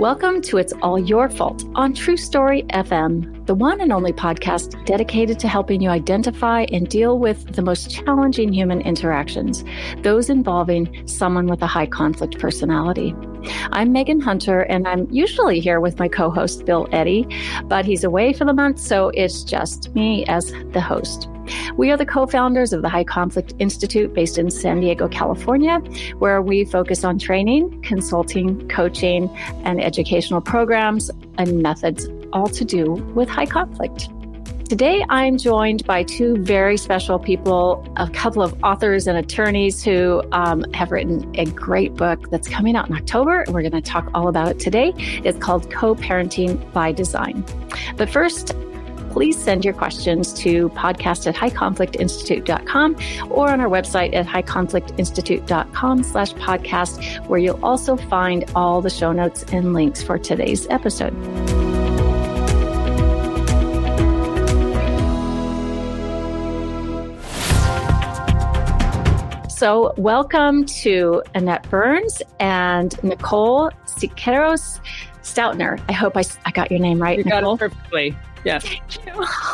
Welcome to It's All Your Fault on True Story FM, the one and only podcast dedicated to helping you identify and deal with the most challenging human interactions, those involving someone with a high conflict personality. I'm Megan Hunter, and I'm usually here with my co-host, Bill Eddy, but he's away for the month, so it's just me as the host. We are the co-founders of the High Conflict Institute based in San Diego, California, where we focus on training, consulting, coaching, and educational programs and methods, all to do with high conflict. Today, I'm joined by two very special people, a couple of authors and attorneys who have written a great book that's coming out in October, and we're going to talk all about it today. It's called Co-Parenting by Design. But first, please send your questions to podcast@highconflictinstitute.com or on our website at highconflictinstitute.com/podcast, where you'll also find all the show notes and links for today's episode. So welcome to Annette Burns and Nicole Siqueiros-Stoutner. I hope I got your name right, Nicole. You got it perfectly. Yes.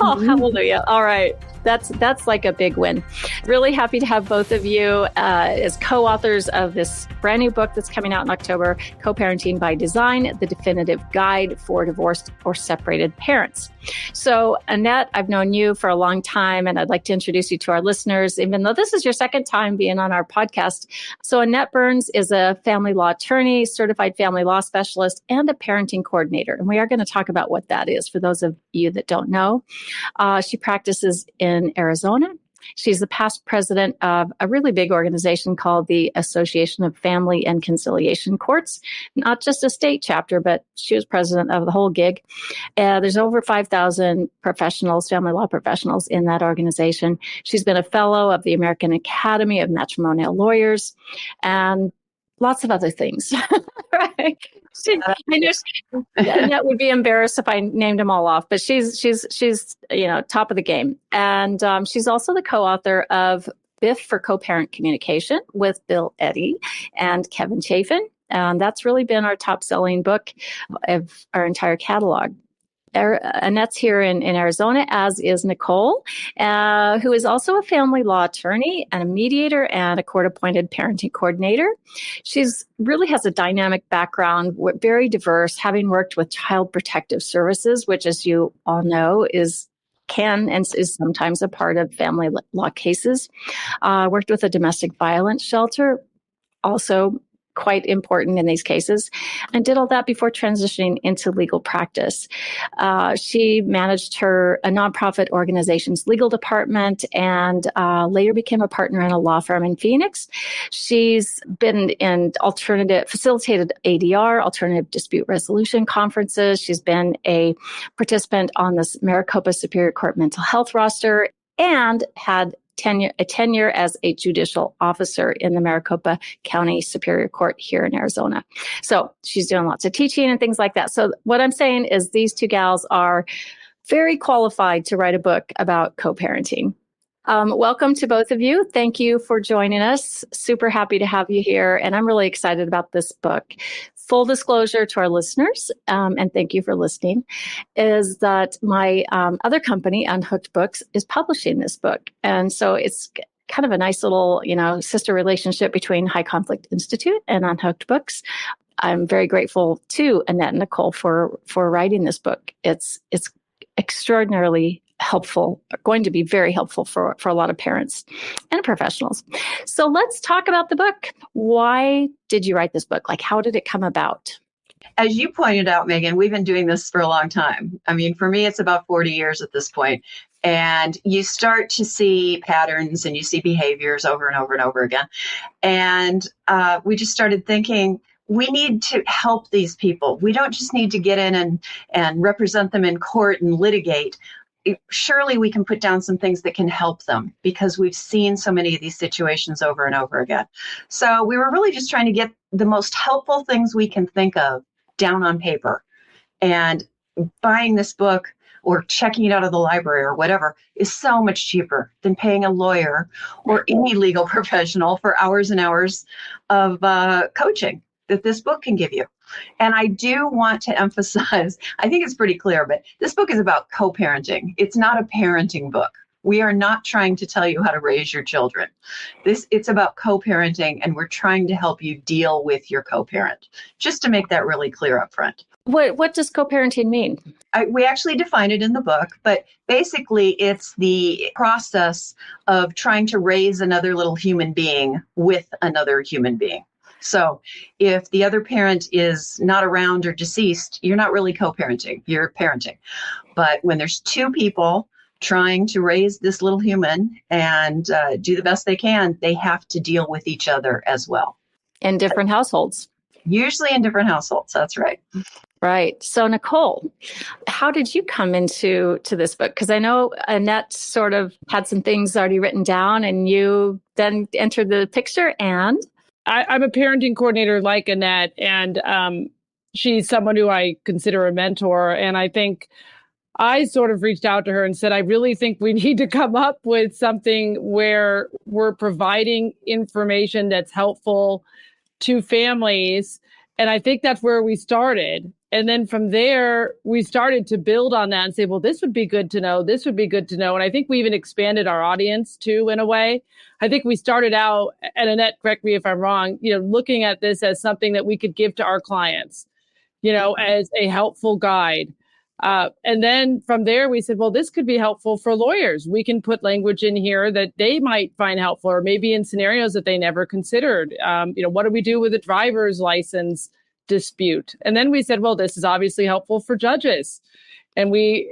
Oh, hallelujah. All right. That's like a big win. Really happy to have both of you as co-authors of this brand new book that's coming out in October, Co-Parenting by Design, the definitive guide for divorced or separated parents. So Annette, I've known you for a long time, and I'd like to introduce you to our listeners, even though this is your second time being on our podcast. So Annette Burns is a family law attorney, certified family law specialist, and a parenting coordinator. And we are going to talk about what that is for those of you that don't know. She practices in Arizona. She's the past president of a really big organization called the Association of Family and Conciliation Courts, not just a state chapter, but she was president of the whole gig. There's over 5,000 professionals, family law professionals in that organization. She's been a fellow of the American Academy of Matrimonial Lawyers and lots of other things. Right? Annette would be embarrassed if I named them all off, but she's top of the game. And she's also the co-author of BIF for Co-Parent Communication with Bill Eddy and Kevin Chafin. And that's really been our top-selling book of our entire catalog. Annette's here in Arizona, as is Nicole, who is also a family law attorney and a mediator and a court-appointed parenting coordinator. She's really has a dynamic background, very diverse, having worked with Child Protective Services, which, as you all know, is sometimes a part of family law cases. Worked with a domestic violence shelter, also quite important in these cases, and did all that before transitioning into legal practice. She managed a nonprofit organization's legal department and later became a partner in a law firm in Phoenix. She's been in facilitated ADR, alternative dispute resolution conferences. She's been a participant on this Maricopa Superior Court mental health roster and had tenure as a judicial officer in the Maricopa County Superior Court here in Arizona. So she's doing lots of teaching and things like that. So what I'm saying is these two gals are very qualified to write a book about co-parenting. Welcome to both of you. Thank you for joining us. Super happy to have you here. And I'm really excited about this book. Full disclosure to our listeners, and thank you for listening, is that my other company, Unhooked Books, is publishing this book. And so it's kind of a nice little, sister relationship between High Conflict Institute and Unhooked Books. I'm very grateful to Annette and Nicole for writing this book. It's extraordinarily helpful, going to be very helpful for a lot of parents and professionals. So let's talk about the book. Why did you write this book? Like, how did it come about? As you pointed out, Megan, we've been doing this for a long time. I mean, for me, it's about 40 years at this point. And you start to see patterns and you see behaviors over and over and over again. And we just started thinking, we need to help these people. We don't just need to get in and represent them in court and litigate. Surely we can put down some things that can help them because we've seen so many of these situations over and over again. So we were really just trying to get the most helpful things we can think of down on paper. And buying this book or checking it out of the library or whatever is so much cheaper than paying a lawyer or any legal professional for hours and hours of coaching. that this book can give you. And I do want to emphasize, I think it's pretty clear, but this book is about co-parenting. It's not a parenting book. We are not trying to tell you how to raise your children. It's about co-parenting, and we're trying to help you deal with your co-parent, just to make that really clear up front. What does co-parenting mean? We actually define it in the book, but basically it's the process of trying to raise another little human being with another human being. So if the other parent is not around or deceased, you're not really co-parenting, you're parenting. But when there's two people trying to raise this little human and do the best they can, they have to deal with each other as well. In different households. Usually in different households, that's right. Right. So, Nicole, how did you come into this book? Because I know Annette sort of had some things already written down, and you then entered the picture. And I'm a parenting coordinator like Annette, and she's someone who I consider a mentor. And I think I sort of reached out to her and said, I really think we need to come up with something where we're providing information that's helpful to families. And I think that's where we started. And then from there, we started to build on that and say, well, this would be good to know. This would be good to know. And I think we even expanded our audience too, in a way. I think we started out, and Annette, correct me if I'm wrong, looking at this as something that we could give to our clients, as a helpful guide. And then from there, we said, well, this could be helpful for lawyers. We can put language in here that they might find helpful, or maybe in scenarios that they never considered. What do we do with a driver's license dispute? And then we said, well, this is obviously helpful for judges. And we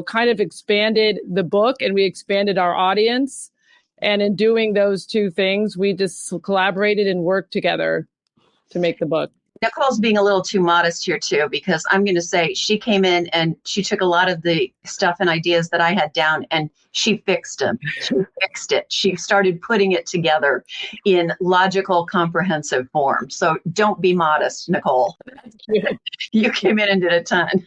kind of expanded the book, and we expanded our audience. And in doing those two things, we just collaborated and worked together to make the book. Nicole's being a little too modest here too, because I'm going to say she came in and she took a lot of the stuff and ideas that I had down and she fixed them. She fixed it. She started putting it together in logical, comprehensive form. So don't be modest, Nicole. You came in and did a ton.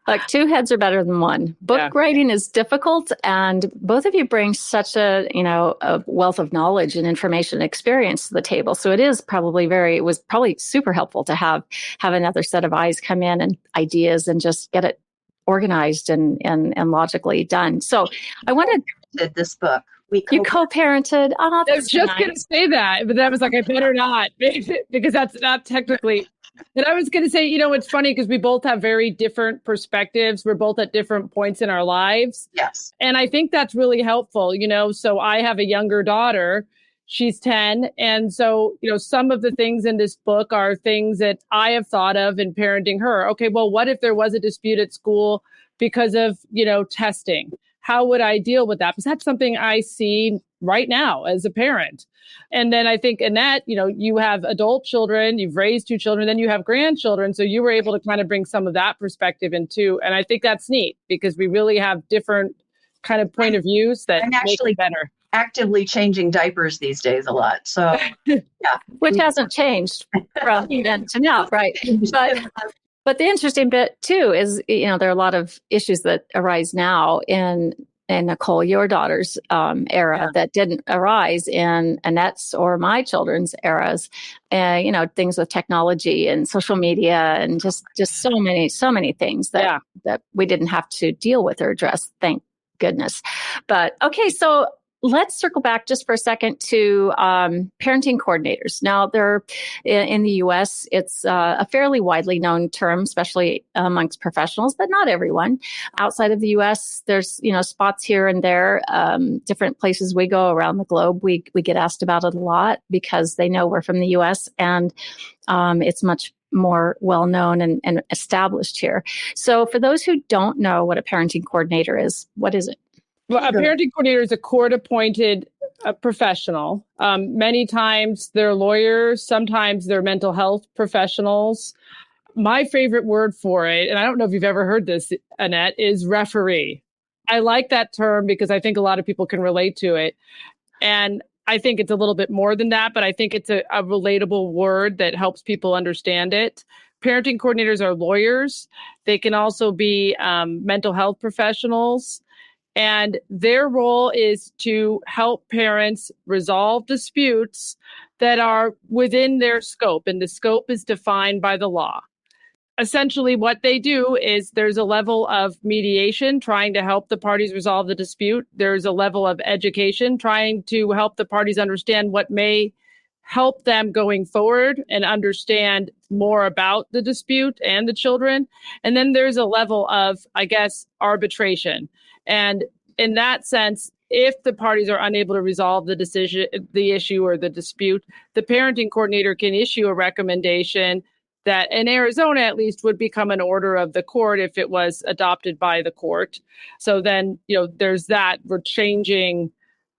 Like two heads are better than one. Book writing is difficult, and both of you bring such a wealth of knowledge and information and experience to the table. So it was probably super helpful to have another set of eyes come in and ideas and just get it organized and logically done. So I wanted this book. You co-parented. Oh, I was just going to say that, but that was like, I better not, because that's not technically. And I was going to say, it's funny because we both have very different perspectives. We're both at different points in our lives. Yes. And I think that's really helpful, so I have a younger daughter. She's 10. And so, some of the things in this book are things that I have thought of in parenting her. Okay, well, what if there was a dispute at school because of, testing? How would I deal with that? Because that's something I see right now as a parent. And then I think, Annette, you have adult children, you've raised two children, then you have grandchildren. So you were able to kind of bring some of that perspective in too. And I think that's neat because we really have different kind of point of views that make it better. Actively changing diapers these days a lot. So, yeah. Which hasn't changed from then to now, right? But the interesting bit too is, there are a lot of issues that arise now in Nicole, your daughter's era that didn't arise in Annette's or my children's eras. Things with technology and social media and just so many things that we didn't have to deal with or address. Thank goodness. But okay, so let's circle back just for a second to parenting coordinators. Now, they're in the U.S., it's a fairly widely known term, especially amongst professionals, but not everyone. Outside of the U.S., there's spots here and there, different places we go around the globe. We get asked about it a lot because they know we're from the U.S. and it's much more well-known and established here. So for those who don't know what a parenting coordinator is, what is it? Well, a parenting coordinator is a court-appointed professional. Many times they're lawyers, sometimes they're mental health professionals. My favorite word for it, and I don't know if you've ever heard this, Annette, is referee. I like that term because I think a lot of people can relate to it. And I think it's a little bit more than that, but I think it's a relatable word that helps people understand it. Parenting coordinators are lawyers. They can also be mental health professionals. And their role is to help parents resolve disputes that are within their scope. And the scope is defined by the law. Essentially, what they do is there's a level of mediation, trying to help the parties resolve the dispute. There's a level of education, trying to help the parties understand what may help them going forward and understand more about the dispute and the children. And then there's a level of, I guess, arbitration. And in that sense, if the parties are unable to resolve the issue or the dispute, the parenting coordinator can issue a recommendation that in Arizona, at least, would become an order of the court if it was adopted by the court. So then, there's that. We're changing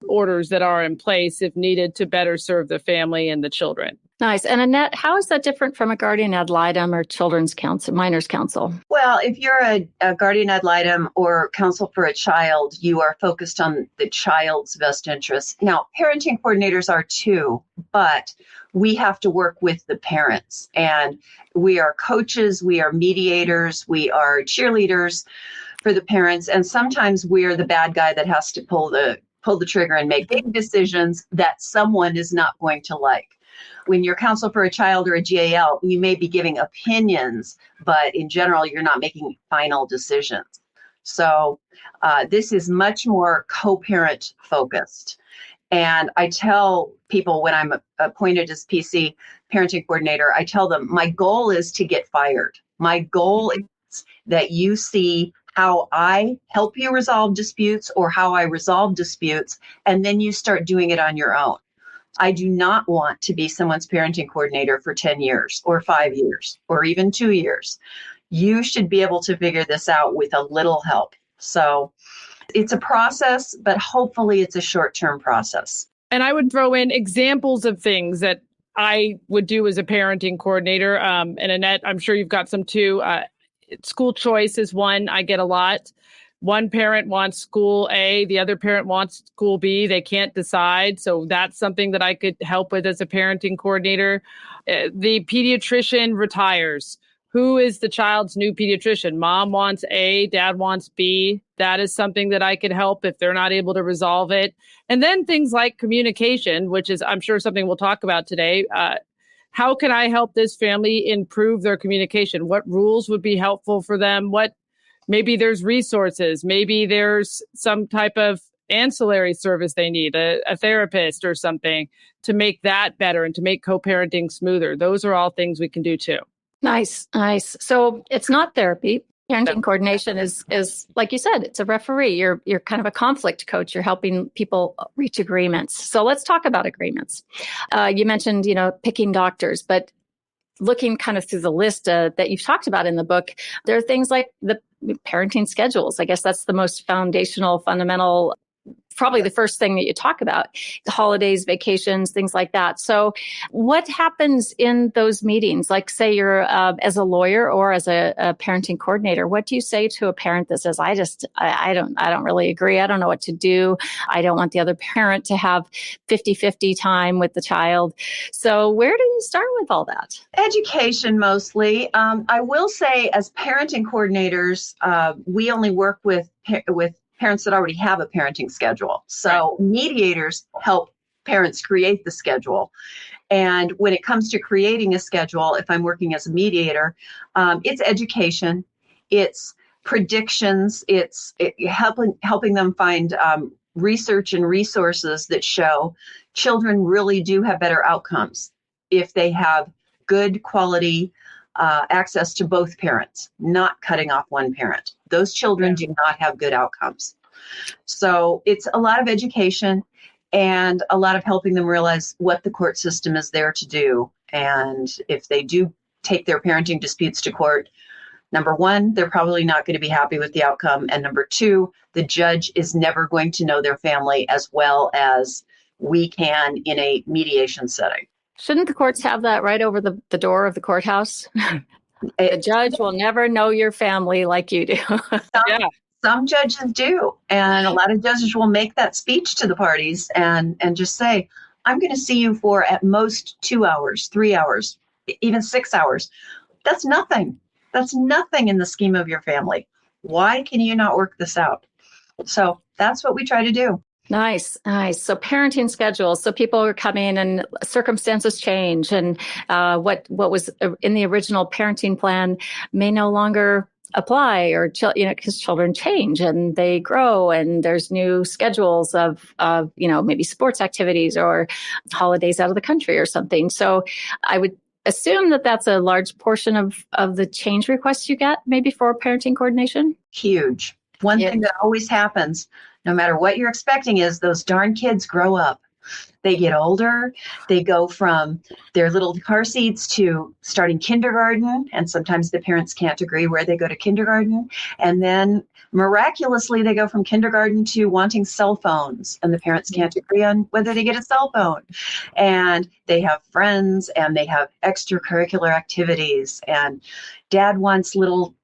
orders that are in place if needed to better serve the family and the children. Nice. And Annette, how is that different from a guardian ad litem or children's counsel, minors counsel? Well, if you're a guardian ad litem or counsel for a child, you are focused on the child's best interests. Now, parenting coordinators are too, but we have to work with the parents. And we are coaches, we are mediators, we are cheerleaders for the parents. And sometimes we're the bad guy that has to pull the trigger and make big decisions that someone is not going to like. When you're counsel for a child or a GAL, you may be giving opinions, but in general, you're not making final decisions. So this is much more co-parent focused. And I tell people when I'm appointed as PC parenting coordinator, I tell them my goal is to get fired. My goal is that you see how I help you resolve disputes or how I resolve disputes, and then you start doing it on your own. I do not want to be someone's parenting coordinator for 10 years or 5 years or even 2 years. You should be able to figure this out with a little help. So it's a process, but hopefully it's a short-term process. And I would throw in examples of things that I would do as a parenting coordinator. And Annette, I'm sure you've got some too. School choice is one I get a lot. One parent wants school A, the other parent wants school B. They can't decide. So that's something that I could help with as a parenting coordinator. The pediatrician retires. Who is the child's new pediatrician? Mom wants A, dad wants B. That is something that I could help if they're not able to resolve it. And then things like communication, which is, I'm sure, something we'll talk about today. How can I help this family improve their communication? What rules would be helpful for them? Maybe there's resources. Maybe there's some type of ancillary service they need, a therapist or something to make that better and to make co-parenting smoother. Those are all things we can do too. Nice. So it's not therapy. Parenting coordination is like you said, it's a referee. You're kind of a conflict coach. You're helping people reach agreements. So let's talk about agreements. You mentioned, picking doctors, but looking kind of through the list that you've talked about in the book, there are things like the parenting schedules. I guess that's the most foundational, fundamental, probably the first thing that you talk about, the holidays, vacations, things like that. So what happens in those meetings? Like say you're as a lawyer or as a parenting coordinator, what do you say to a parent that says, I don't really agree. I don't know what to do. I don't want the other parent to have 50-50 time with the child. So where do you start with all that? Education mostly. I will say as parenting coordinators, we only work with parents that already have a parenting schedule. So mediators help parents create the schedule. And when it comes to creating a schedule, if I'm working as a mediator, it's education, it's predictions, it's helping them find research and resources that show children really do have better outcomes if they have good quality access to both parents, not cutting off one parent. Those children do not have good outcomes. So it's a lot of education and a lot of helping them realize what the court system is there to do. And if they do take their parenting disputes to court, number one, they're probably not going to be happy with the outcome. And number two, the judge is never going to know their family as well as we can in a mediation setting. Shouldn't the courts have that right over the door of the courthouse? The judge will never know your family like you do. Some judges do. And a lot of judges will make that speech to the parties and just say, I'm going to see you for at most 2 hours, 3 hours, even 6 hours. That's nothing. That's nothing in the scheme of your family. Why can you not work this out? So that's what we try to do. Nice, nice. So parenting schedules. So people are coming and circumstances change, and what was in the original parenting plan may no longer apply, or because children change and they grow, and there's new schedules of maybe sports activities or holidays out of the country or something. So I would assume that that's a large portion of the change requests you get, maybe for parenting coordination. Huge. One thing that always happens, no matter what you're expecting, is those darn kids grow up. They get older. They go from their little car seats to starting kindergarten. And sometimes the parents can't agree where they go to kindergarten. And then miraculously, they go from kindergarten to wanting cell phones. And the parents can't agree on whether they get a cell phone. And they have friends and they have extracurricular activities. And dad wants little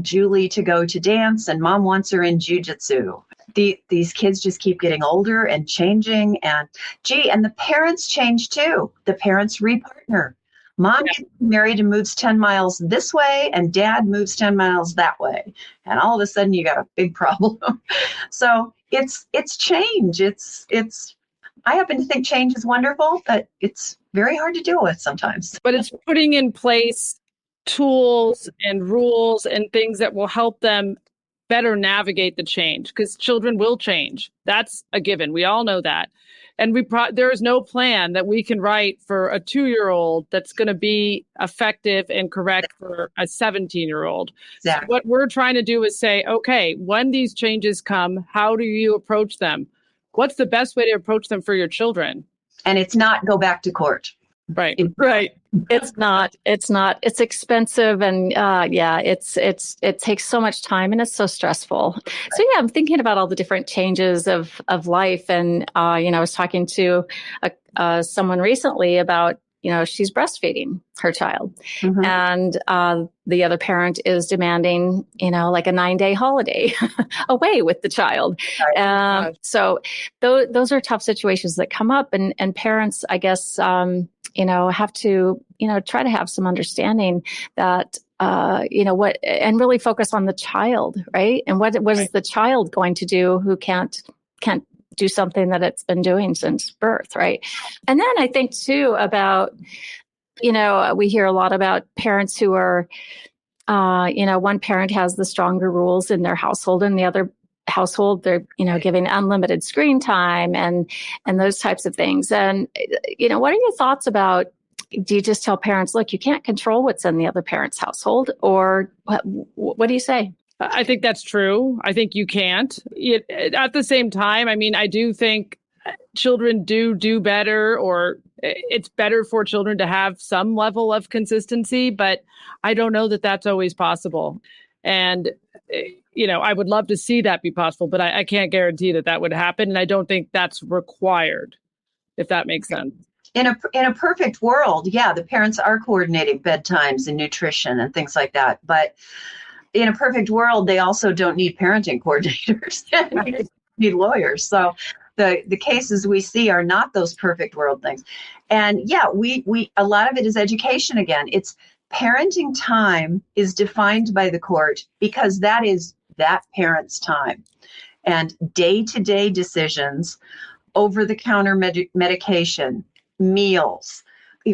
Julie to go to dance, and mom wants her in jujitsu. These kids just keep getting older and changing, and the parents change too. The parents repartner. Mom gets married and moves 10 miles this way, and dad moves 10 miles that way. And all of a sudden you got a big problem. So it's change. I happen to think change is wonderful, but it's very hard to deal with sometimes. But it's putting in place tools and rules and things that will help them better navigate the change, because children will change. That's a given. We all know that. And there is no plan that we can write for a 2-year-old that's going to be effective and correct for a 17-year-old. Exactly. So what we're trying to do is say, okay, when these changes come, how do you approach them? What's the best way to approach them for your children? And it's not go back to court. Right. Right. It's not. It's expensive, and it takes so much time, and it's so stressful. Right. So I'm thinking about all the different changes of life, and I was talking to someone recently about she's breastfeeding her child, mm-hmm. and the other parent is demanding like a 9-day holiday away with the child. Right. So those are tough situations that come up, and parents, I guess, have to, try to have some understanding that, what, and really focus on the child, right? And what right. is the child going to do who can't do something that it's been doing since birth, right? And then I think too about, we hear a lot about parents who are, one parent has the stronger rules in their household, and the other household, they're, giving unlimited screen time and those types of things. And, what are your thoughts about, do you just tell parents, look, you can't control what's in the other parent's household, or what do you say? I think that's true. I think you can't. At the same time, I do think children do better, or it's better for children to have some level of consistency, but I don't know that that's always possible. And I would love to see that be possible, but I can't guarantee that would happen. And I don't think that's required, if that makes sense. In a perfect world, the parents are coordinating bedtimes and nutrition and things like that. But in a perfect world, they also don't need parenting coordinators. They need lawyers. So the cases we see are not those perfect world things. And we a lot of it is education again. It's parenting time is defined by the court because that is that parent's time. And day-to-day decisions, over-the-counter medication, meals,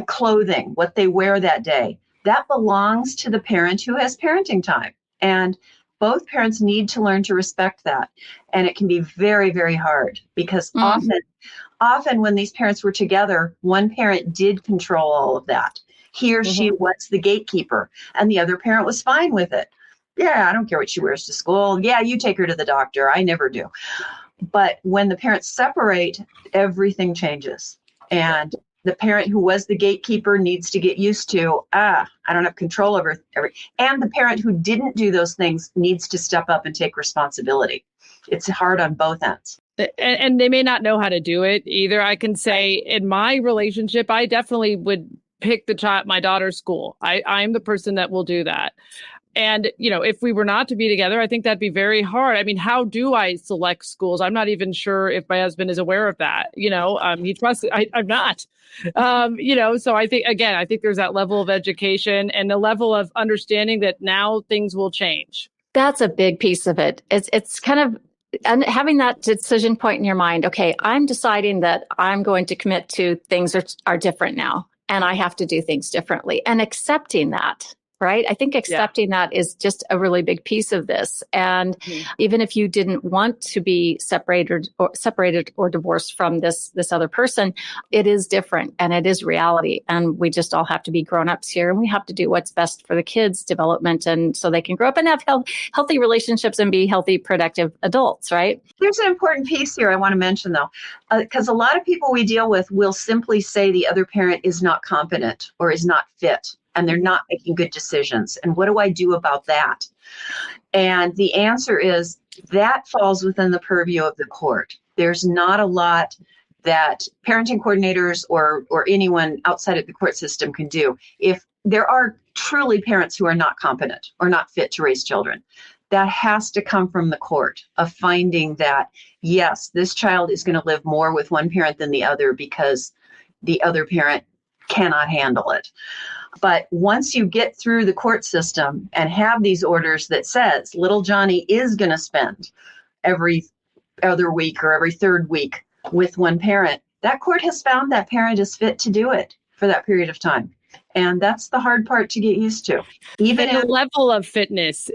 clothing, what they wear that day, that belongs to the parent who has parenting time. And both parents need to learn to respect that. And it can be very, very hard because often when these parents were together, one parent did control all of that. He or she was the gatekeeper, and the other parent was fine with it. Yeah, I don't care what she wears to school. Yeah, you take her to the doctor. I never do. But when the parents separate, everything changes. And the parent who was the gatekeeper needs to get used to, I don't have control over everything. And the parent who didn't do those things needs to step up and take responsibility. It's hard on both ends. And they may not know how to do it either. I can say in my relationship, I definitely would pick my daughter's school. I'm the person that will do that. And, if we were not to be together, I think that'd be very hard. How do I select schools? I'm not even sure if my husband is aware of that. He trusts it. I'm not, so I think there's that level of education and the level of understanding that now things will change. That's a big piece of it. It's kind of, And having that decision point in your mind, okay, I'm deciding that I'm going to commit to things are different now, and I have to do things differently, and accepting that. Right. I think accepting that is just a really big piece of this. And even if you didn't want to be separated or divorced from this other person, it is different and it is reality. And we just all have to be grown-ups here, and we have to do what's best for the kids' development, and so they can grow up and have healthy relationships and be healthy, productive adults. Right. There's an important piece here I want to mention, though, because a lot of people we deal with will simply say the other parent is not competent or is not fit, and they're not making good decisions. And what do I do about that? And the answer is that falls within the purview of the court. There's not a lot that parenting coordinators or anyone outside of the court system can do. If there are truly parents who are not competent or not fit to raise children, that has to come from the court of finding that, yes, this child is going to live more with one parent than the other because the other parent cannot handle it. But once you get through the court system and have these orders that says little Johnny is going to spend every other week or every third week with one parent, that court has found that parent is fit to do it for that period of time. And that's the hard part to get used to. Even the level of fitness,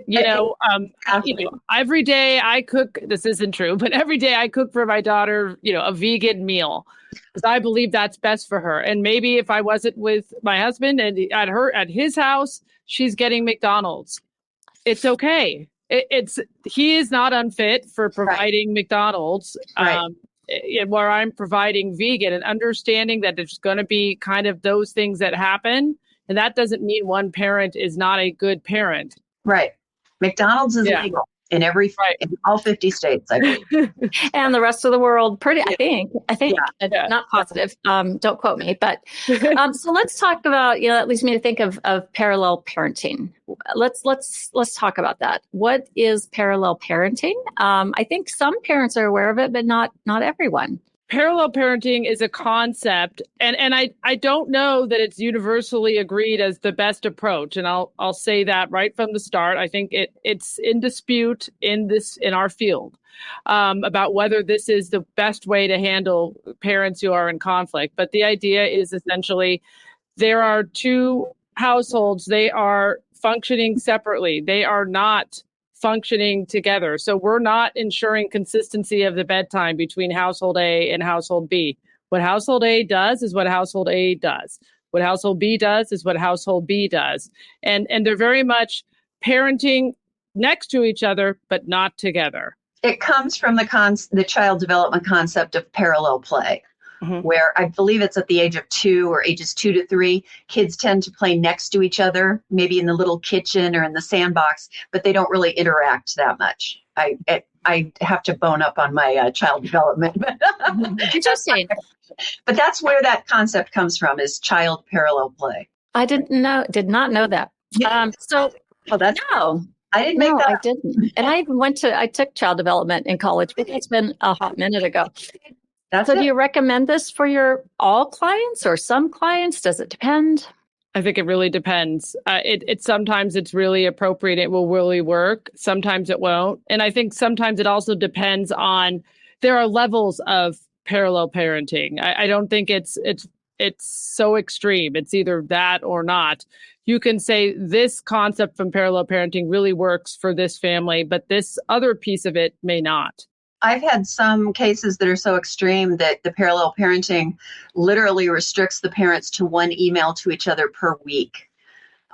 every day I cook, this isn't true, but every day I cook for my daughter, a vegan meal, because I believe that's best for her. And maybe if I wasn't with my husband and at his house, she's getting McDonald's. It's okay. He is not unfit for providing McDonald's. Where I'm providing vegan, and understanding that there's going to be kind of those things that happen. And that doesn't mean one parent is not a good parent. Right. McDonald's is legal in in all 50 states, I believe. And the rest of the world, I think, not positive. Don't quote me, but so let's talk about, that leads me to think of parallel parenting. Let's talk about that. What is parallel parenting? I think some parents are aware of it, but not everyone. Parallel parenting is a concept, and I don't know that it's universally agreed as the best approach. And I'll say that right from the start. I think it's in dispute in our field about whether this is the best way to handle parents who are in conflict. But the idea is essentially there are two households. They are functioning separately. They are not functioning together. So we're not ensuring consistency of the bedtime between household A and household B. What household A does is what household A does. What household B does is what household B does. And they're very much parenting next to each other, but not together. It comes from the child development concept of parallel play. Where I believe it's at the age of 2 or ages 2 to 3, kids tend to play next to each other, maybe in the little kitchen or in the sandbox, but they don't really interact that much. I have to bone up on my child development. Interesting. But that's where that concept comes from, is child parallel play. I did not know that. I didn't make that up. I didn't. And I took child development in college, but it's been a hot minute ago. Do you recommend this for all clients or some clients? Does it depend? I think it really depends. Sometimes it's really appropriate. It will really work. Sometimes it won't. And I think sometimes it also depends on, there are levels of parallel parenting. I don't think it's so extreme. It's either that or not. You can say this concept from parallel parenting really works for this family, but this other piece of it may not. I've had some cases that are so extreme that the parallel parenting literally restricts the parents to one email to each other per week.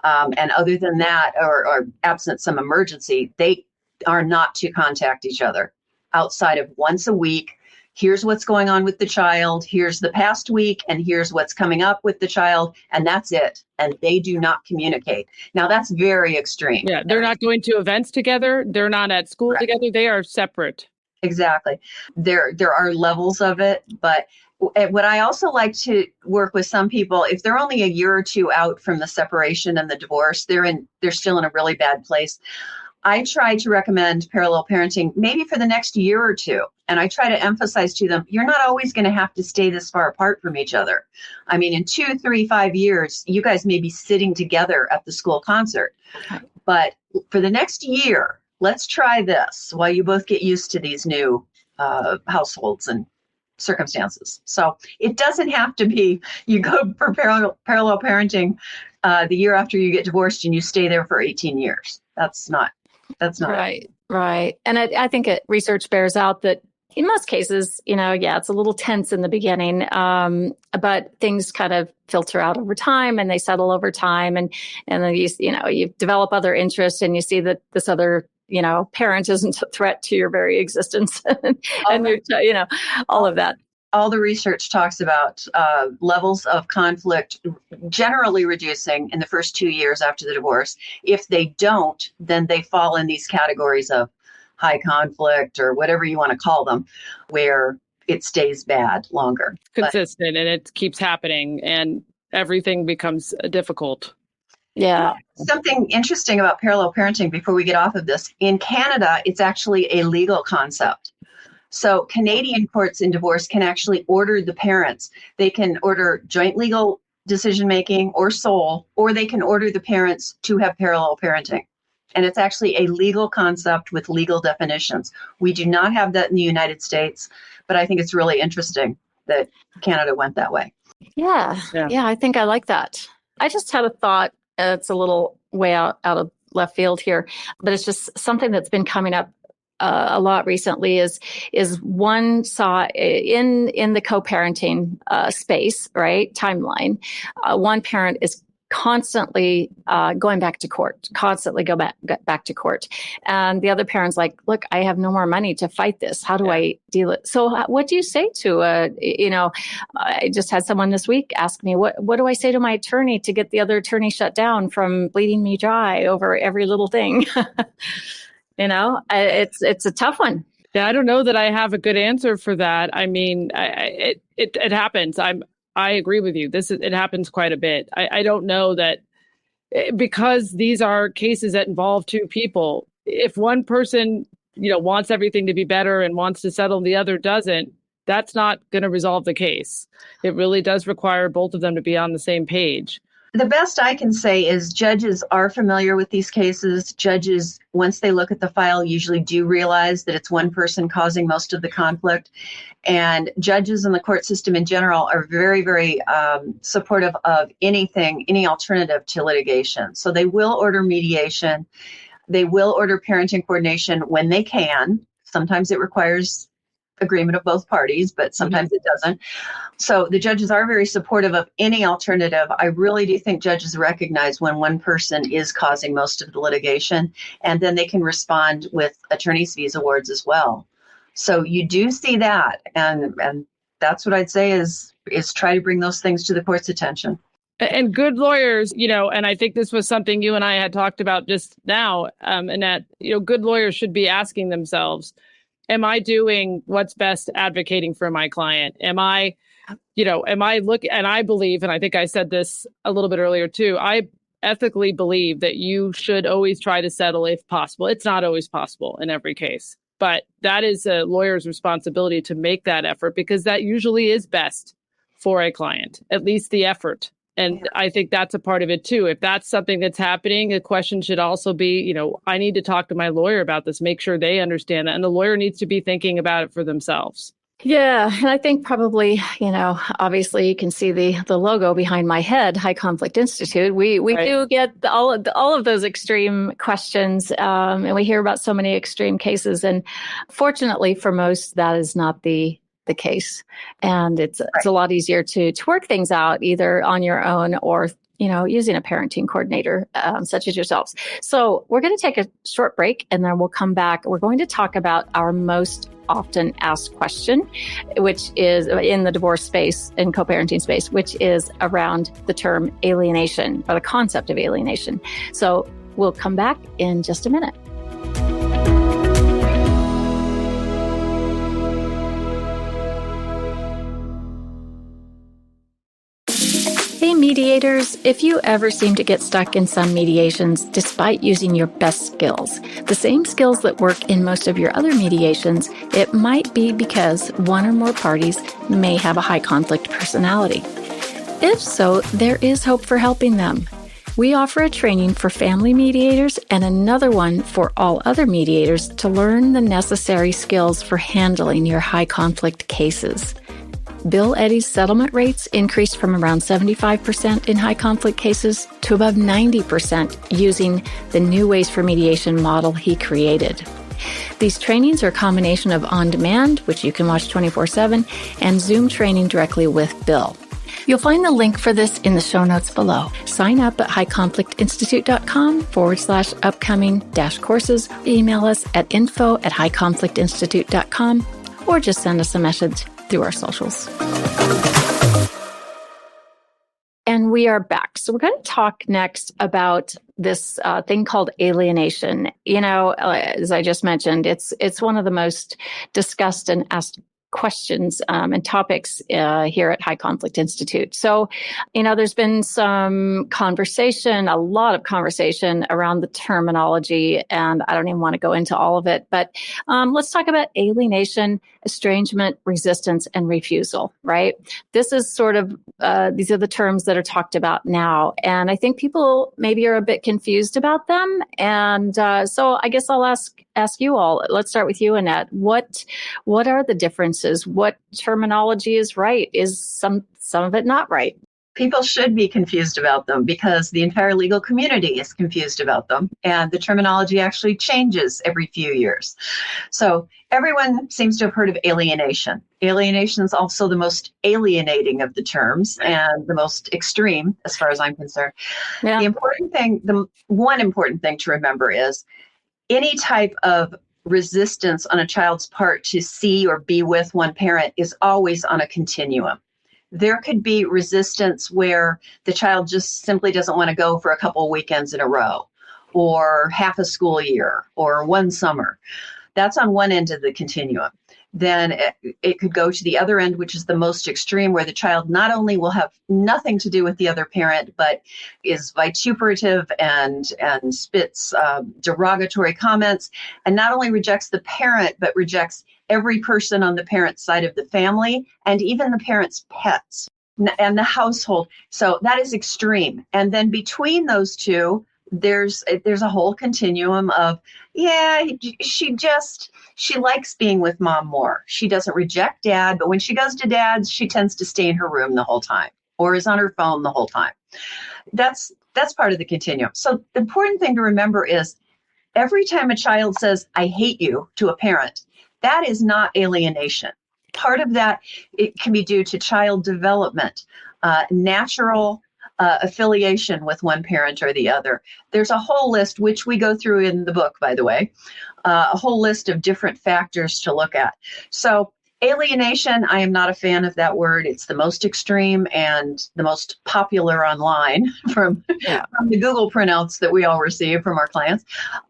And other than that, or absent some emergency, they are not to contact each other outside of once a week. Here's what's going on with the child. Here's the past week, and here's what's coming up with the child. And that's it. And they do not communicate. Now, that's very extreme. Yeah, they're not going to events together. They're not at school together. They are separate. Exactly. There are levels of it, but what I also like to work with some people, if they're only a year or two out from the separation and the divorce, they're still in a really bad place. I try to recommend parallel parenting maybe for the next year or two. And I try to emphasize to them, you're not always going to have to stay this far apart from each other. I mean, in 2, 3, 5 years, you guys may be sitting together at the school concert. But for the next year, let's try this while you both get used to these new households and circumstances. So it doesn't have to be you go for parallel parenting the year after you get divorced and you stay there for 18 years. That's not right. Right. And I think research bears out that in most cases, it's a little tense in the beginning, but things kind of filter out over time and they settle over time. And then you develop other interests and you see that this other, parent isn't a threat to your very existence and all of that. All the research talks about levels of conflict generally reducing in the first 2 years after the divorce. If they don't, then they fall in these categories of high conflict or whatever you want to call them, where it stays bad longer. Consistent, and it keeps happening and everything becomes difficult. Yeah. Something interesting about parallel parenting before we get off of this, in Canada, it's actually a legal concept. So Canadian courts in divorce can actually order the parents. They can order joint legal decision-making or sole, or they can order the parents to have parallel parenting. And it's actually a legal concept with legal definitions. We do not have that in the United States, but I think it's really interesting that Canada went that way. Yeah, I think I like that. I just had a thought. It's a little way out of left field here, but it's just something that's been coming up a lot recently is one saw in the co-parenting space, right, timeline, one parent is constantly going back to court, back to court. And the other parent's like, look, I have no more money to fight this. How do I deal it? So what do you say to, I just had someone this week ask me, what do I say to my attorney to get the other attorney shut down from bleeding me dry over every little thing? It's a tough one. Yeah, I don't know that I have a good answer for that. I mean, it happens. I agree with you. It happens quite a bit. I don't know that because these are cases that involve two people. If one person, wants everything to be better and wants to settle, the other doesn't, that's not going to resolve the case. It really does require both of them to be on the same page. The best I can say is judges are familiar with these cases. Judges, once they look at the file, usually do realize that it's one person causing most of the conflict. And judges in the court system in general are very, very supportive of any alternative to litigation. So they will order mediation. They will order parenting coordination when they can. Sometimes it requires agreement of both parties, but sometimes it doesn't. So the judges are very supportive of any alternative. I really do think judges recognize when one person is causing most of the litigation, and then they can respond with attorney's fees awards as well. So you do see that, and that's what I'd say is try to bring those things to the court's attention. And good lawyers, and I think this was something you and I had talked about just now, Annette, good lawyers should be asking themselves, am I doing what's best advocating for my client? Am I looking, and I believe, and I think I said this a little bit earlier too, I ethically believe that you should always try to settle if possible. It's not always possible in every case, but that is a lawyer's responsibility to make that effort because that usually is best for a client, at least the effort. And I think that's a part of it too. If that's something that's happening, the question should also be, I need to talk to my lawyer about this, make sure they understand that. And the lawyer needs to be thinking about it for themselves. Yeah. And I think probably, obviously you can see the logo behind my head, High Conflict Institute. We do get all of those extreme questions. And we hear about so many extreme cases. And fortunately for most, that is not the case. And it's a lot easier to work things out either on your own or, using a parenting coordinator such as yourselves. So we're going to take a short break and then we'll come back. We're going to talk about our most often asked question, which is in the divorce space and co-parenting space, which is around the term alienation or the concept of alienation. So we'll come back in just a minute. Hey mediators, if you ever seem to get stuck in some mediations despite using your best skills, the same skills that work in most of your other mediations, it might be because one or more parties may have a high conflict personality. If so, there is hope for helping them. We offer a training for family mediators and another one for all other mediators to learn the necessary skills for handling your high conflict cases. Bill Eddy's settlement rates increased from around 75% in high conflict cases to above 90% using the new Ways for Mediation model he created. These trainings are a combination of on-demand, which you can watch 24/7, and Zoom training directly with Bill. You'll find the link for this in the show notes below. Sign up at highconflictinstitute.com/upcoming-courses. Email us at info@highconflictinstitute.com or just send us a message through our socials. And we are back. So we're going to talk next about this thing called alienation. As I just mentioned, it's one of the most discussed and asked questions and topics here at High Conflict Institute. So, there's been some conversation, a lot of conversation around the terminology, and I don't even want to go into all of it, but let's talk about alienation, estrangement, resistance, and refusal, right? This is sort of, these are the terms that are talked about now, and I think people maybe are a bit confused about them, and so I guess I'll ask you all. Let's start with you, Annette. What are the differences? What terminology is right? Is some of it not right? People should be confused about them because the entire legal community is confused about them, and the terminology actually changes every few years. So everyone seems to have heard of alienation. Alienation is also the most alienating of the terms and the most extreme, as far as I'm concerned. Yeah. The one important thing to remember is any type of resistance on a child's part to see or be with one parent is always on a continuum. There could be resistance where the child just simply doesn't want to go for a couple of weekends in a row, or half a school year, or one summer. That's on one end of the continuum. Then it could go to the other end, which is the most extreme, where the child not only will have nothing to do with the other parent, but is vituperative and spits derogatory comments, and not only rejects the parent, but rejects every person on the parent's side of the family, and even the parent's pets and the household. So that is extreme. And then between those two, there's a whole continuum of, she likes being with mom more. She doesn't reject dad, but when she goes to dad's, she tends to stay in her room the whole time or is on her phone the whole time. That's part of the continuum. So the important thing to remember is every time a child says, I hate you to a parent, that is not alienation. Part of that, it can be due to child development, natural affiliation with one parent or the other. There's a whole list, which we go through in the book, by the way, a whole list of different factors to look at. So alienation, I am not a fan of that word. It's the most extreme and the most popular online from the Google printouts that we all receive from our clients.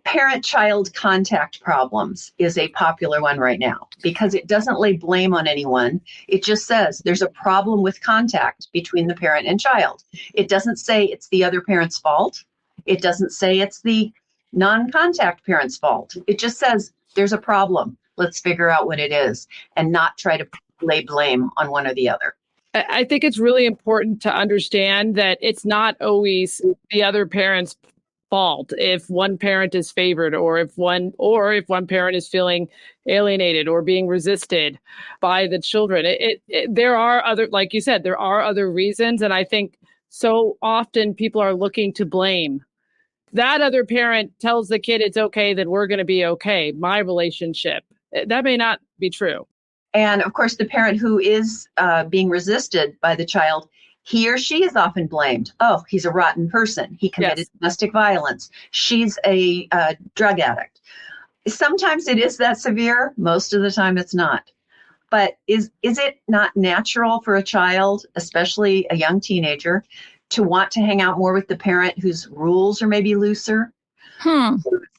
Parent-child contact problems is a popular one right now because it doesn't lay blame on anyone. It just says there's a problem with contact between the parent and child. It doesn't say it's the other parent's fault. It doesn't say it's the non-contact parent's fault. It just says there's a problem. Let's figure out what it is and not try to lay blame on one or the other. I think it's really important to understand that it's not always the other parent's fault if one parent is favored or if one parent is feeling alienated or being resisted by the children. There are other, like you said, there are other reasons. And I think so often people are looking to blame. That other parent tells the kid it's okay, then we're going to be okay. My relationship. That may not be true. And of course, the parent who is being resisted by the child, he or she is often blamed. Oh, he's a rotten person. He committed domestic violence. She's a drug addict. Sometimes it is that severe. Most of the time it's not. But is it not natural for a child, especially a young teenager, to want to hang out more with the parent whose rules are maybe looser?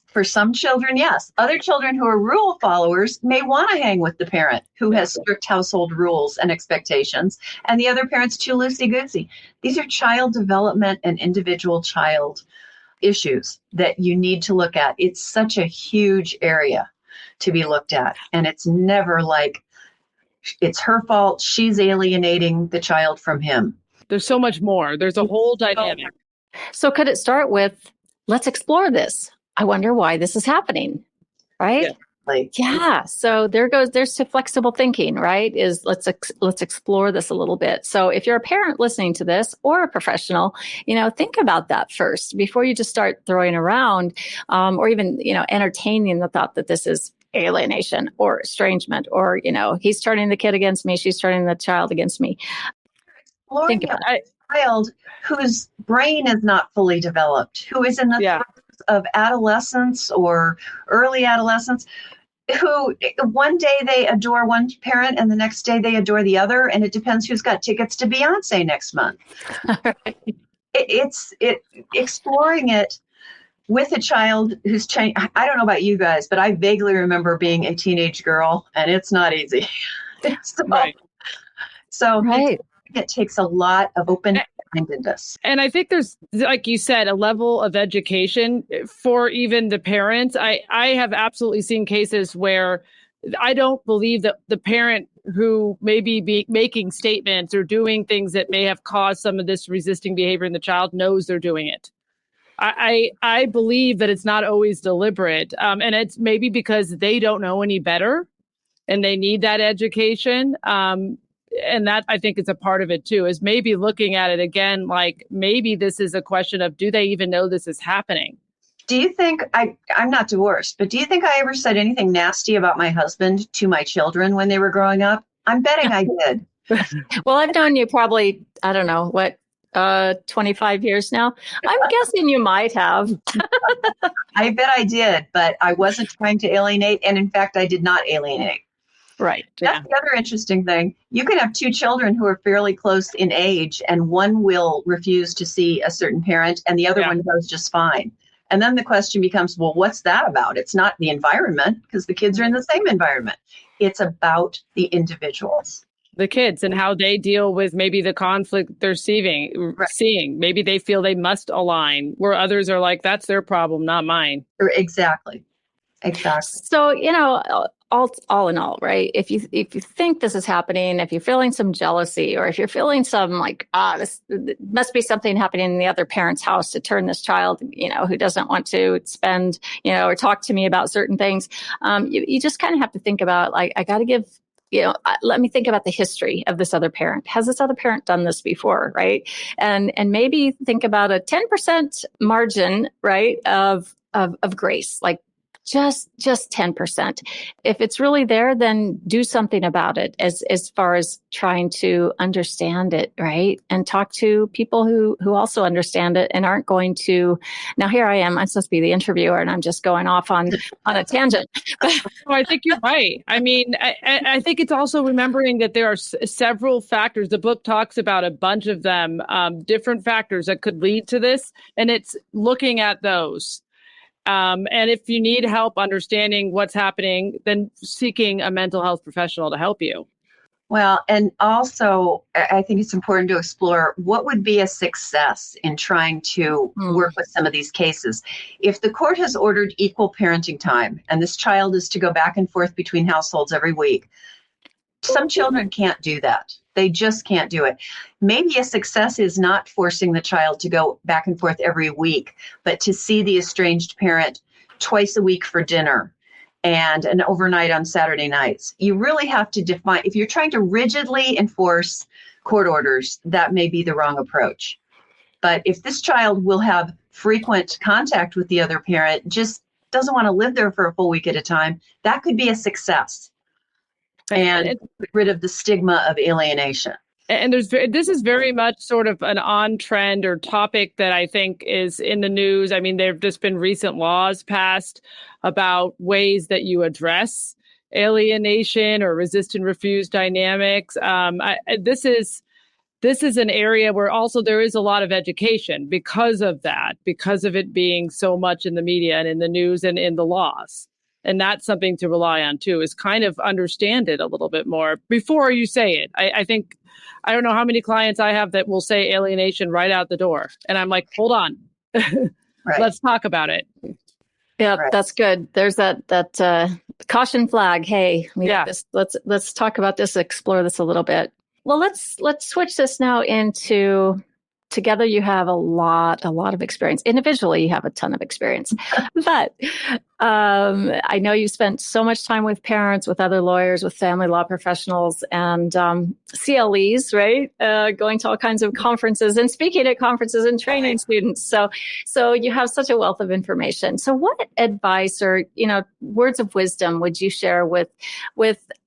For some children, yes. Other children who are rule followers may want to hang with the parent who has strict household rules and expectations, and the other parent's too loosey-goosey. These are child development and individual child issues that you need to look at. It's such a huge area to be looked at, and it's never like it's her fault, she's alienating the child from him. There's so much more. There's a whole dynamic. So could it start with, let's explore this. I wonder why this is happening, right? Yeah. Like, Yeah. So there's to flexible thinking, right? Is let's explore this a little bit. So if you're a parent listening to this or a professional, think about that first before you just start throwing around, or even, entertaining the thought that this is alienation or estrangement, or, he's turning the kid against me, she's turning the child against me. exploring a child whose brain is not fully developed, who is in the throes of adolescence or early adolescence, who one day they adore one parent and the next day they adore the other, and it depends who's got tickets to Beyonce next month. It's exploring it with a child who's changed. I don't know about you guys, but I vaguely remember being a teenage girl, and it's not easy. So it takes a lot of open-mindedness. And I think there's, like you said, a level of education for even the parents. I have absolutely seen cases where I don't believe that the parent who may be making statements or doing things that may have caused some of this resisting behavior in the child knows they're doing it. I believe that it's not always deliberate. And it's maybe because they don't know any better and they need that education. And that, I think, is a part of it, too, is maybe looking at it again, like maybe this is a question of, do they even know this is happening? Do you think, I'm not divorced, but do you think I ever said anything nasty about my husband to my children when they were growing up? I'm betting I did. Well, I've known you probably, I don't know, 25 years now. I'm guessing you might have. I bet I did, but I wasn't trying to alienate. And in fact, I did not alienate. Right. That's the other interesting thing. You can have two children who are fairly close in age, and one will refuse to see a certain parent and the other one goes just fine. And then the question becomes, well, what's that about? It's not the environment, because the kids are in the same environment. It's about the individuals. The kids and how they deal with maybe the conflict they're seeing. Maybe they feel they must align, where others are like, that's their problem, not mine. Exactly. So, all in all, right? If you think this is happening, if you're feeling some jealousy, or if you're feeling some like, this must be something happening in the other parent's house to turn this child, who doesn't want to spend, or talk to me about certain things, you just kind of have to think about, like, I got to give, let me think about the history of this other parent. Has this other parent done this before, right? And maybe think about a 10% margin, right, of grace, like just 10%. If it's really there, then do something about it as far as trying to understand it, right? And talk to people who also understand it and aren't going to, now here I am, I'm supposed to be the interviewer and I'm just going off on a tangent. I think you're right. I mean, I think it's also remembering that there are several factors. The book talks about a bunch of them, different factors that could lead to this. And it's looking at those. And if you need help understanding what's happening, then seeking a mental health professional to help you. Well, and also, I think it's important to explore what would be a success in trying to work with some of these cases. If the court has ordered equal parenting time and this child is to go back and forth between households every week, some children can't do that. They just can't do it. Maybe a success is not forcing the child to go back and forth every week, but to see the estranged parent twice a week for dinner and an overnight on Saturday nights. You really have to define, if you're trying to rigidly enforce court orders, that may be the wrong approach. But if this child will have frequent contact with the other parent, just doesn't want to live there for a full week at a time, that could be a success. And get rid of the stigma of alienation. And this is very much sort of an on-trend or topic that I think is in the news. I mean, there have just been recent laws passed about ways that you address alienation or resist and refuse dynamics. This is an area where also there is a lot of education because of that, because of it being so much in the media and in the news and in the laws. And that's something to rely on, too, is kind of understand it a little bit more before you say it. I think, I don't know how many clients I have that will say alienation right out the door. And I'm like, hold on, let's talk about it. Yeah, that's good. There's that caution flag. Hey, let's talk about this, explore this a little bit. Well, let's switch this now into together you have a lot of experience. Individually, you have a ton of experience. But I know you spent so much time with parents, with other lawyers, with family law professionals, and CLEs, right? Going to all kinds of conferences and speaking at conferences and training students. So you have such a wealth of information. So what advice or, words of wisdom would you share with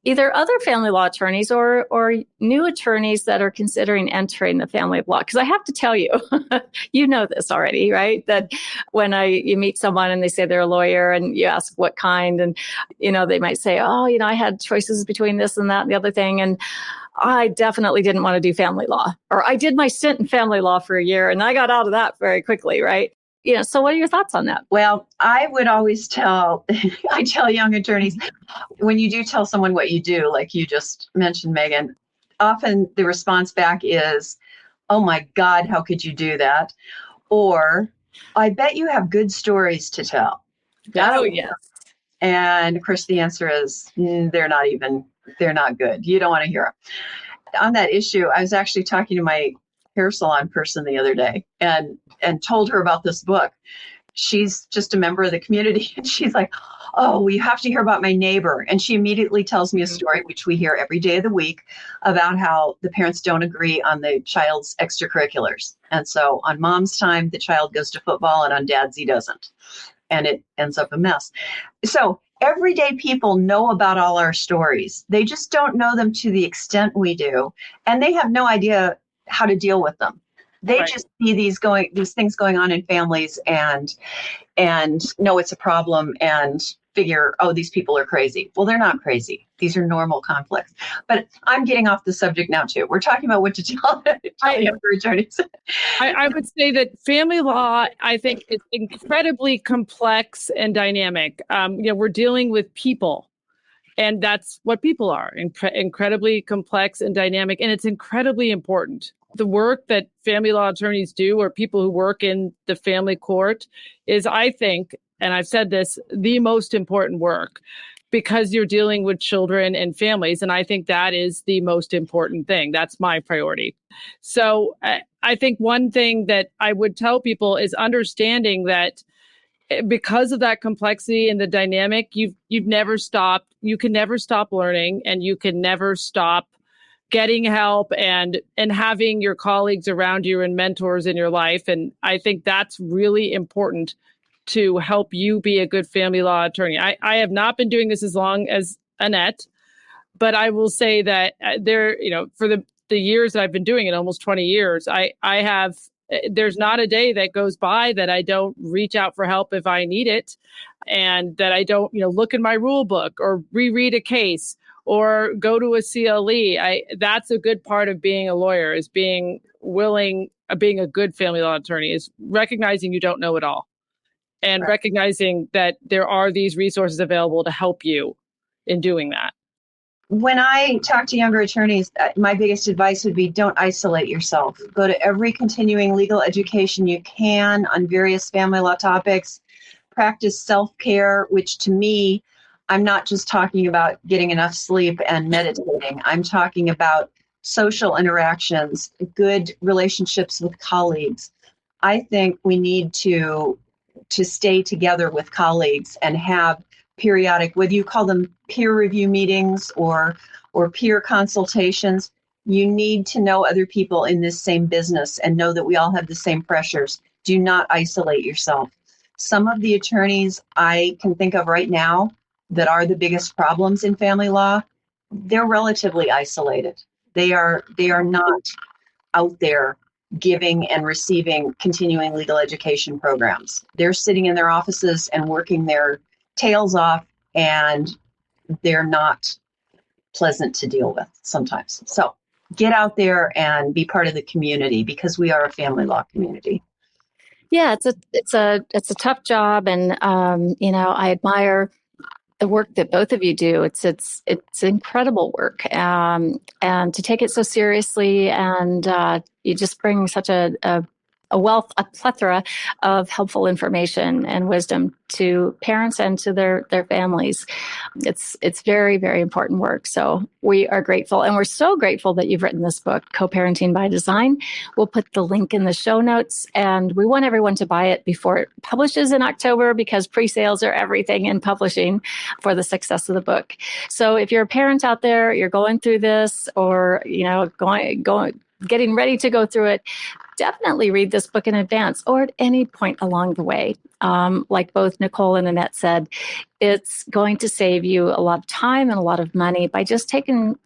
either other family law attorneys or new attorneys that are considering entering the family of law? Because I have to tell you, you know this already, right? That when you meet someone and they say they're a lawyer and you ask what kind, and, they might say, oh, I had choices between this and that and the other thing. And I definitely didn't want to do family law, or I did my stint in family law for a year and I got out of that very quickly, right? So what are your thoughts on that? Well, I would always I tell young attorneys, when you do tell someone what you do, like you just mentioned, Megan, often the response back is, oh my God, how could you do that? Or, I bet you have good stories to tell. Oh, yes. And of course, the answer is they're not good. You don't want to hear them. On that issue, I was actually talking to my hair salon person the other day and told her about this book. She's just a member of the community. And she's like, oh, well, you have to hear about my neighbor. And she immediately tells me a story, which we hear every day of the week, about how the parents don't agree on the child's extracurriculars. And so on mom's time, the child goes to football, and on dad's, he doesn't. And it ends up a mess. So everyday people know about all our stories. They just don't know them to the extent we do. And they have no idea how to deal with them. They just see these things going on in families and know it's a problem and figure, oh, these people are crazy. Well, they're not crazy. These are normal conflicts. But I'm getting off the subject now too. We're talking about what to tell younger attorneys. I would say that family law, I think, is incredibly complex and dynamic. We're dealing with people. And that's what people are, incredibly complex and dynamic. And it's incredibly important. The work that family law attorneys do, or people who work in the family court, is, I think, and I've said this, the most important work, because you're dealing with children and families. And I think that is the most important thing. That's my priority. So I think one thing that I would tell people is understanding that because of that complexity and the dynamic, you can never stop learning, and you can never stop getting help and having your colleagues around you and mentors in your life. And I think that's really important to help you be a good family law attorney. I have not been doing this as long as Annette, but I will say that for the years that I've been doing it, almost 20 years, there's not a day that goes by that I don't reach out for help if I need it, and that I don't, look in my rule book or reread a case or go to a CLE. That's a good part of being a lawyer, is being a good family law attorney, is recognizing you don't know it all, and recognizing that there are these resources available to help you in doing that. When I talk to younger attorneys, my biggest advice would be, don't isolate yourself. Go to every continuing legal education you can on various family law topics. Practice self-care, which to me, I'm not just talking about getting enough sleep and meditating. I'm talking about social interactions, good relationships with colleagues. I think we need to stay together with colleagues and have periodic, whether you call them peer review meetings or peer consultations. You need to know other people in this same business and know that we all have the same pressures. Do not isolate yourself. Some of the attorneys I can think of right now that are the biggest problems in family law, they're relatively isolated. They are not out there giving and receiving continuing legal education programs. They're sitting in their offices and working their tails off, and they're not pleasant to deal with sometimes. So get out there and be part of the community, because we are a family law community. Yeah, it's a tough job, and I admire the work that both of you do. It's incredible work, and to take it so seriously, and you just bring such a a plethora of helpful information and wisdom to parents and to their families. It's very, very important work. So we are grateful, and we're so grateful that you've written this book, Co-Parenting by Design. We'll put the link in the show notes, and we want everyone to buy it before it publishes in October, because pre-sales are everything in publishing for the success of the book. So if you're a parent out there, you're going through this, or getting ready to go through it, definitely read this book in advance or at any point along the way. Like both Nicole and Annette said, it's going to save you a lot of time and a lot of money by just taking,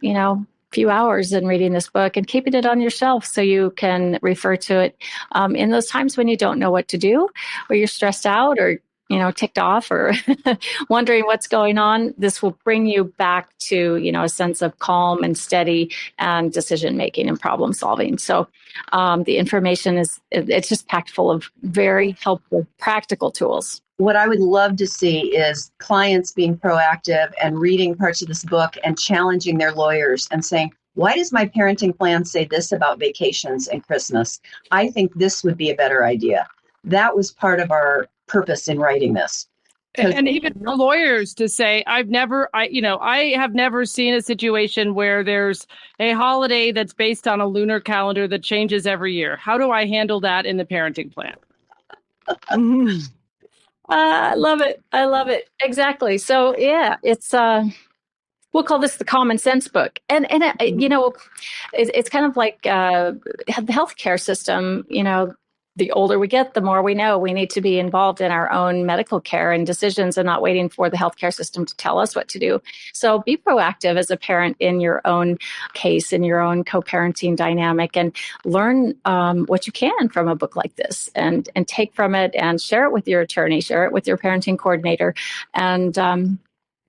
few hours and reading this book and keeping it on your shelf so you can refer to it in those times when you don't know what to do, or you're stressed out, or ticked off, or wondering what's going on. This will bring you back to, a sense of calm and steady and decision making and problem solving. So the information it's just packed full of very helpful, practical tools. What I would love to see is clients being proactive and reading parts of this book and challenging their lawyers and saying, why does my parenting plan say this about vacations and Christmas? I think this would be a better idea. That was part of our purpose in writing this. And even for lawyers to say, I have never seen a situation where there's a holiday that's based on a lunar calendar that changes every year. How do I handle that in the parenting plan? I love it. Exactly. So yeah, it's we'll call this the common sense book, and it's kind of like the healthcare system. The older we get, the more we know we need to be involved in our own medical care and decisions, and not waiting for the healthcare system to tell us what to do. So be proactive as a parent in your own case, in your own co-parenting dynamic, and learn what you can from a book like this, and take from it and share it with your attorney, share it with your parenting coordinator, and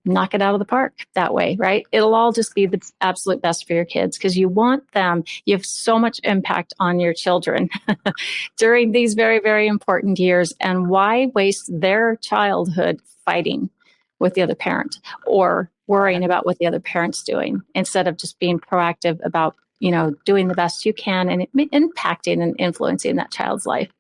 knock it out of the park that way, right? It'll all just be the absolute best for your kids, because you want them. You have so much impact on your children during these very, very important years. And why waste their childhood fighting with the other parent or worrying about what the other parent's doing, instead of just being proactive about, doing the best you can and impacting and influencing that child's life.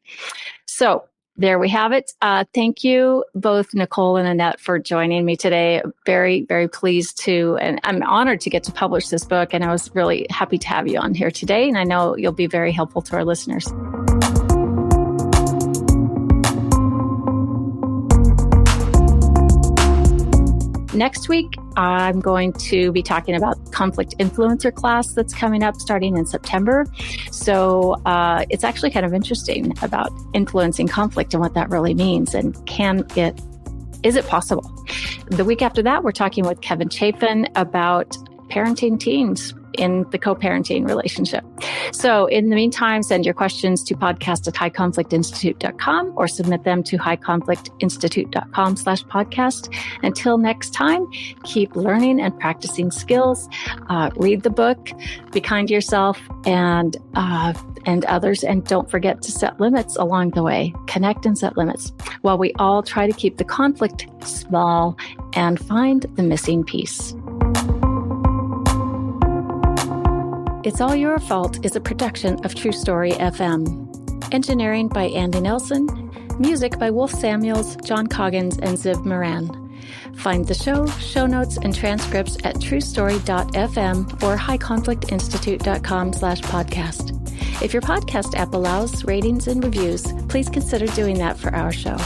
So there we have it. Thank you, both Nicole and Annette, for joining me today. Very, very pleased to, and I'm honored to get to publish this book. And I was really happy to have you on here today. And I know you'll be very helpful to our listeners. Next week, I'm going to be talking about conflict influencer class that's coming up starting in September. So it's actually kind of interesting about influencing conflict and what that really means, and is it possible? The week after that, we're talking with Kevin Chafin about parenting teens in the co-parenting relationship. So in the meantime, send your questions to podcast@highconflictinstitute.com or submit them to highconflictinstitute.com/podcast. Until next time, keep learning and practicing skills. Read the book, be kind to yourself and others, and don't forget to set limits along the way. Connect and set limits while we all try to keep the conflict small and find the missing piece. It's All Your Fault is a production of True Story FM. Engineering by Andy Nelson. Music by Wolf Samuels, John Coggins, and Ziv Moran. Find the show notes, and transcripts at truestory.fm or highconflictinstitute.com/podcast. If your podcast app allows ratings and reviews, please consider doing that for our show.